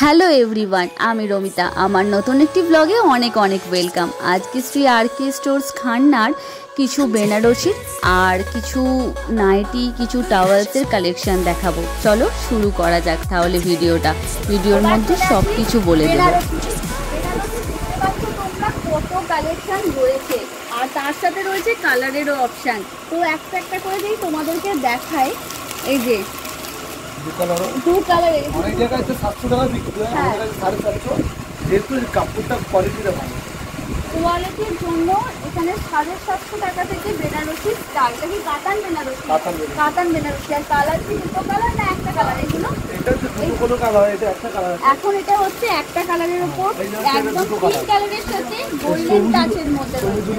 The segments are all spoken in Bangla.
হ্যালো এভরিওয়ান, আমি রমিতা। আমার নতুন একটি ব্লগে অনেক অনেক ওয়েলকাম। আজকে শ্রী আর কে স্টোর্স খান্নার কিছু বেনারসির আর কিছু নাইটি, কিছু টাওয়েলসের কালেকশন দেখাবো। চলো শুরু করা যাক তাহলে ভিডিওর মধ্যে সব কিছু বলে দেবো। কত কালেকশন রয়েছে আর তার সাথে রয়েছে কালারেরও অপশান। তো একটা একটা করে দিই তোমাদেরকে দেখাই। এই যে দু কালার, অনেক জায়গায় 700 টাকা বিক্রি হয়, আমাদের কাছে 750, যেহেতু কাপড়টা কোয়ালিটিটা ভালো। কোয়ালিটির জন্য এখানে 750 টাকা থেকে বেনারসি স্টার্ট। এটা কি কাতান বেনারসি? কাতান বেনারসি। আর কালার কি দুটো কালার না একটা কালার? এগুলো এটা হচ্ছে দুটো কোনো কালার, এটা একটা কালার। এখন এটা হচ্ছে একটা কালারের উপর একদম পিঙ্ক কালারের সাথে গোল্ডেন টাচের মধ্যে রয়েছে।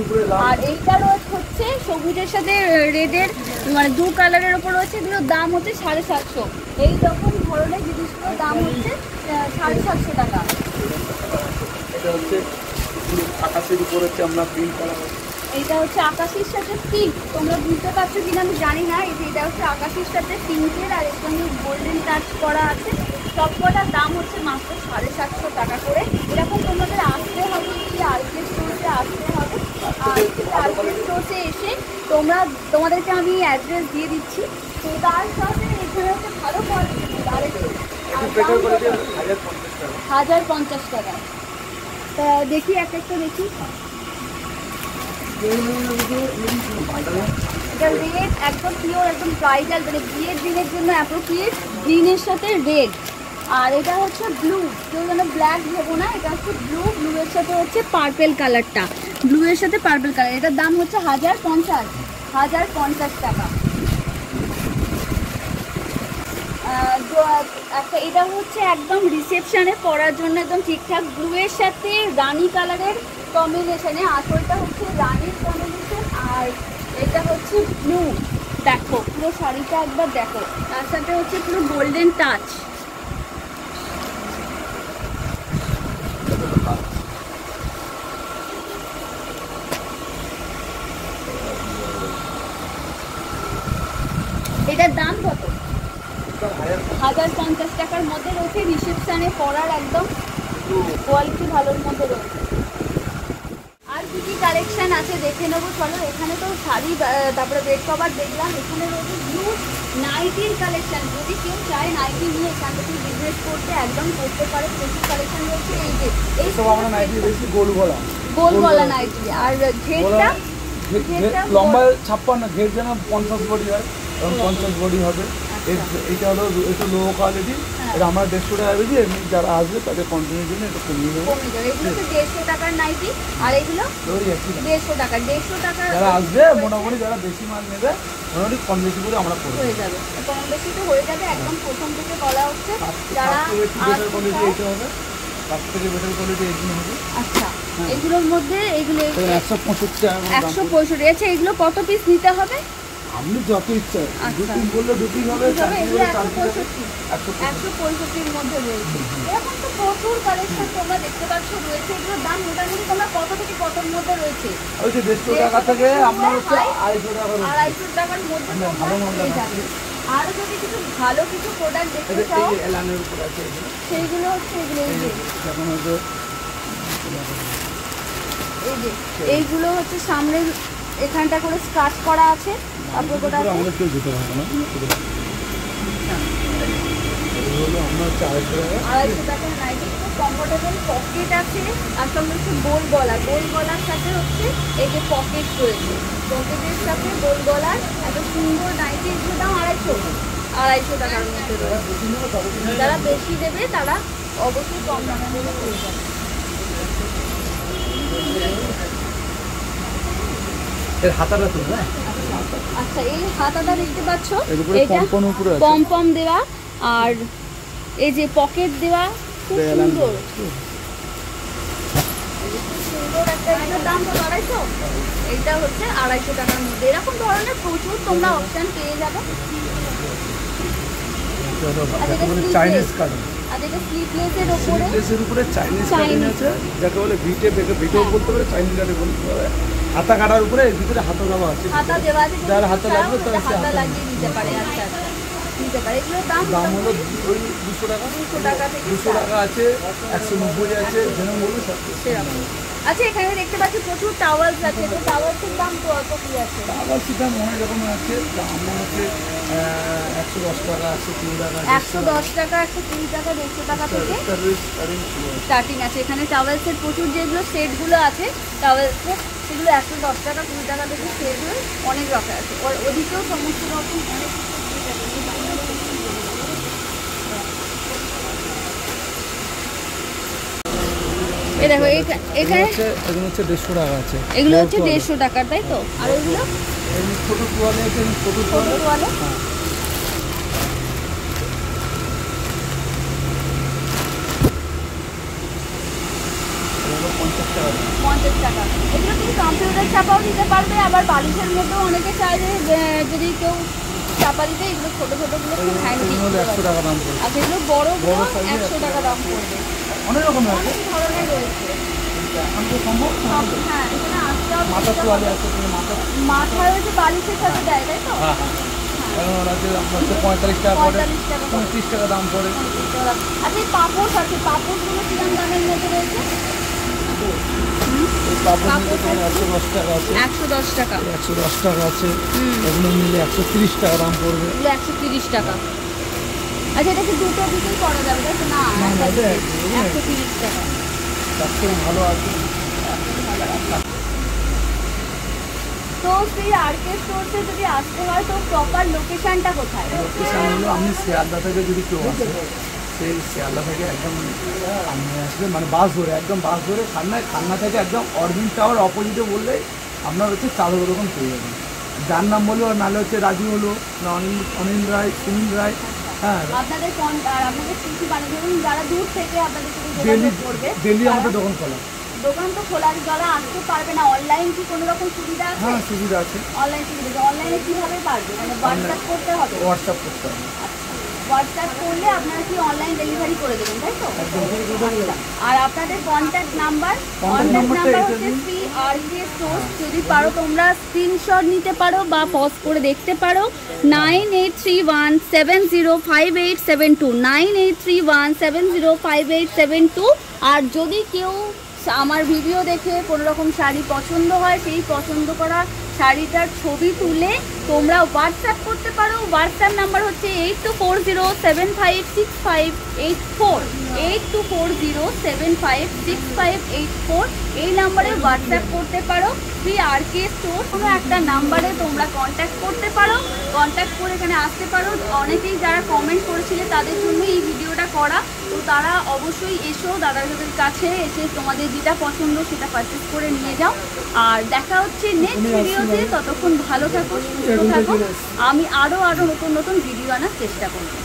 আর এইটা হচ্ছে সবুজের সাথে রেডের, মানে দু কালারের উপর রয়েছে। এগুলোর দাম হচ্ছে 750। এই রকম ধরনের জিনিসগুলোর দাম হচ্ছে 750 টাকা। এটা হচ্ছে আকাশের উপর হচ্ছে আমরা পিঙ্ক কালার। এইটা হচ্ছে আকাশের সাথে পিঙ্ক। তোমরা বুঝতে পারছো কিনা আমি জানি না। এটা হচ্ছে আকাশের সাথে পিঙ্কের, আর এর সঙ্গে গোল্ডেন টাচ করা আছে। সবকটার দাম হচ্ছে মাত্র 750 টাকা করে। এরকম তোমাদের আসতে হবে, কি আর কে স্টোরে আসতে হবে। আর আর কে স্টোরে এসে তোমাদেরকে আমি অ্যাড্রেস দিয়ে দিচ্ছি। তো তার সাথে এখানে হচ্ছে ভালো কোয়ালিটি আরেকটু 1050 টাকা। তা দেখি এক একটা দেখি। এটা রেড একদম পিওর, একদম ব্রাইডাল, মানে বিয়ের দিনের জন্য অ্যাপ্রোপ্রিয়েট। গ্রিনের সাথে রেড। আর এটা হচ্ছে ব্লু, কেউ যেন ব্ল্যাক ভেবো না, এটা হচ্ছে ব্লু এর সাথে হচ্ছে পার্পেল কালারটা, ব্লু এর সাথে পার্পেল কালার। এটার দাম হচ্ছে 1050 টাকা। একটা এটা হচ্ছে একদম রিসেপশনে পরার জন্য একদম ঠিকঠাক, ব্লু এর সাথে রানী কালারের কম্বিনেশনে। আসলটা হচ্ছে রানীর কম্বিনেশন, আর এটা হচ্ছে ব্লু। দেখো পুরো শাড়িটা একবার দেখো, তার সাথে হচ্ছে পুরো গোল্ডেন টাচ। এটার দাম কত? 1050 টাকার মধ্যে রয়েছে। রিসেপশনে পরার একদম কোয়ালিটি ভালোর মধ্যে রয়েছে। আর কি কি কালেকশন আছে দেখে নেবো চলো। এখানে তো শাড়ি, তারপরে বেড কভার দেখলাম। এখানে রয়েছে হিউজ নাইটির কালেকশন। যদি কেউ চায় নাইটি নিয়ে এখান থেকে বিজনেস করতে, একদম করতে পারে। প্রচুর কালেকশন রয়েছে। এই যে এই সব আমরা নাইটি বেশি গোল গলা নাইটি। আর ঘেরটা লম্বা 56, ঘের যেন 50 বডি হয়, এবং 50 বডি হবে। এটা হলো একটু লো কোয়ালিটি। এটা আমার 150 টাকা বেশি। এমনি যারা আসবে তাদের কন্টিনিউর জন্য এটা কমিয়ে দেবো। এগুলো তো 150 টাকার নাইটি, আর এগুলো 150 টাকা। 150 টাকা যারা আসবে মোটামুটি, যারা বেশি মাল নেবে মোটামুটি কম বেশি করে আমরা করে হয়ে যাবে। কম বেশি তো হয়ে যাবে। একদম প্রথম থেকে বলা হচ্ছে যারা বেটার কোয়ালিটি এটা হবে, তার থেকে বেটার কোয়ালিটি এগুলো হবে। আচ্ছা, এগুলোর মধ্যে এগুলো 165 টাকা। 165। আচ্ছা, এগুলো কত পিস নিতে হবে? আপনি যত ইচ্ছা, দুটি বললে দুটি হবে। 165-র মধ্যে রয়েছে। এরকম তো প্রচুর কালেকশন তোমরা দেখতে পাচ্ছ রয়েছে। এগুলোর দাম মোটামুটি তোমরা কত থেকে কতর মধ্যে রয়েছে? ওই যে 150 টাকা থেকে আপনার হচ্ছে 250 টাকার মধ্যে পেয়ে যাবে। আরো যদি কিছু ভালো কিছু প্রোডাক্ট দেখতে চাও, এলানের উপর আছে সেইগুলো হচ্ছে এগুলো। এই যে এইগুলো হচ্ছে সামনে এখানটা করে স্কার্ট করা আছে। তারপর গোটা আমাদের কেউ যেতে পারবে না। 250 টাকা নাইটি। খুব কমফোর্টেবল, পকেট আছে। আর সঙ্গে হচ্ছে গোল গলার সাথে হচ্ছে এই যে পকেট রয়েছে, পকেটের সাথে গোল গলার এত সুন্দর নাইটি। এগুলো দাম 250 টাকার মধ্যে রয়েছে। যারা বেশি দেবে তারা অবশ্যই কম দামের মধ্যে পেয়ে যাবে। এর হাতাটা তো না। আচ্ছা, এই হাতাটা দেখতে পাচ্ছ, এটা পম দেওয়া, আর এই যে পকেট দেওয়া, খুব সুন্দর একটা। এটার দাম তো 250। এইটা হচ্ছে 250 টাকার মধ্যে। এরকম ধরনের প্রচুর তোমরা অপশন পেয়ে যাবে। চাইনিজ কাটিং, আর এটা স্লিভলেসের উপরে চাইনিজ কাটিং আছে, যাকে বলে ভিটেও বলতে পারে, চাইনিজ কাটিং বলতে পারে। হাতা কাটার উপরে এর ভিতরে হাতা দেওয়া আছে। হাতা দেওয়া আছে, যার হাতে লাগবে তার হাতা লাগিয়ে দিতে পারে। আচ্ছা, নিতে পারে। এগুলোর দাম দাম হলো ওই 200 টাকা, 200 টাকা থেকে 200 টাকা আছে, 190 আছে, যেরকম বলবো সব সেরকম। আচ্ছা এখানে দেখতে পাচ্ছি প্রচুর টাওয়ালস আছে, তো টাওয়ালসের দাম কত কি আছে? আবার সেটা অনেক রকমের আছে, আমার হচ্ছে 110 টাকা, 120 টাকা, 110 টাকা, 120 টাকা, 150 টাকা থেকে স্টার্টিং আছে। এখানে টাওয়েলসের প্রচুর যেগুলো সেটগুলো আছে টাওয়েলসের, সেগুলো 110 টাকা, 20 টাকা থেকে সেট হয়ে অনেক রকম আছে। ওদিকেও সমস্ত রকম অনেক এই দেখো এখানে এগুলো হচ্ছে 150 টাকা আছে, এগুলো হচ্ছে 150 টাকার, তাই তো? আর ওইগুলো ছোট তোয়ালে আছে, ছোট তোয়ালে হ্যাঁ। এগুলো 50 টাকা। 50 টাকা। এগুলো তুমি কম্পিউটার চাপাও দিতে পারবে, আবার বালিশের মধ্যেও অনেকে চাইলে যদি কেউ চাপা দিতে, এগুলো ছোট ছোটগুলো খুব হ্যান্ডি। 100 টাকা দাম পড়বে। আর এগুলো বড়গুলো 100 টাকা দাম পড়বে। অনেক রকমের আছে, অনেক ধরনের রয়েছে। এখন তো সম্ভব না। হ্যাঁ এখানে আসতে হবে। মাথা তোয়ালে আছে, তুমি মাথা রয়েছে বালিশের সাথে দেয়, তাই তো? হ্যাঁ হ্যাঁ, এখন আছে আপনার হচ্ছে 45 টাকা পড়ে, 45 টাকা, 35 টাকা দাম পড়ে। আচ্ছা এই পাপোশ আছে, পাপোশগুলো কিরকম দামের মধ্যে রয়েছে? এই পাপড় নিলে তোমার 110 টাকা আছে, 110 টাকা, 110 টাকা আছে, এগুলো নিলে 130 টাকা দাম পড়বে। এগুলো 130 টাকা। আচ্ছা এটা কি দুটো দিকেই করা যাবে, তাই তো? না, না, একটা এটা দিকেই। 130 টাকা। তার থেকে ভালো আছে। তো সেই আরকে স্টোরসে যদি আসতে হয় তো প্রপার লোকেশনটা কোথায়? লোকেশন হলো আপনি শিয়ালদা থেকে যদি কেউ আসে, সেই শিয়ালদা থেকে একদম আপনি আসবেন, মানে বাস ধরে, একদম বাস ধরে খান্না থেকে একদম অরবিন্দ টাওয়ার অপোজিটে বললেই আপনার হচ্ছে চালের দোকান পেয়ে যাবেন। যার নাম বললো, নাহলে হচ্ছে রাজু হলো, না অনিল রায়, সুনীল রায়। হ্যাঁ, আপনাদের আপনাদের কিছু বানিয়ে ধরুন যারা দূর থেকে আপনাদের সাথে ডেলি যোগাযোগ করবে, ডেলি আমাদের দোকান খোলা। দোকান তো খোলা, যারা আসতে পারবে না, অনলাইন কি কোনো রকম সুবিধা আছে? হ্যাঁ সুবিধা আছে, অনলাইন সুবিধা। অনলাইনে কিভাবে পারবে? মানে হোয়াটসঅ্যাপ করতে হবে? হোয়াটসঅ্যাপ করতে হবে। হোয়াটসঅ্যাপ করলে আপনারা কি অনলাইন ডেলিভারি করে দেবেন, তাই তো? আর আপনাদের কন্ট্যাক্ট নাম্বার হচ্ছে CRK স্টোর। যদি পারো তোমরা স্ক্রিনশট নিতে পারো বা পজ করে দেখতে পারো। 9831705872, 9831705872। আর যদি কেউ আমার ভিডিও দেখে কোনো রকম শাড়ি পছন্দ হয়, সেই পছন্দ করা শাড়িটার ছবি তুলে তোমরা হোয়াটসঅ্যাপ করতে পারো। হোয়াটসঅ্যাপ নাম্বার হচ্ছে 8240756584, 8240756584। এই নাম্বারে হোয়াটসঅ্যাপ করতে পারো। CRK স্টোর কোনো একটা নাম্বারে তোমরা কন্ট্যাক্ট করতে পারো, কন্ট্যাক্ট করে এখানে আসতে পারো। অনেকেই যারা কমেন্ট করেছিলে তাদের জন্য এই ভিডিওটা করা, তো তারা অবশ্যই এসো দাদাদের কাছে, এসে তোমাদের যেটা পছন্দ সেটা পারচেস করে নিয়ে যাও। আর দেখা হচ্ছে নেক্সট ভিডিওতে, ততক্ষণ ভালো থাকো, সুস্থ থাকো। আমি আরও নতুন নতুন ভিডিও আনার চেষ্টা করবো।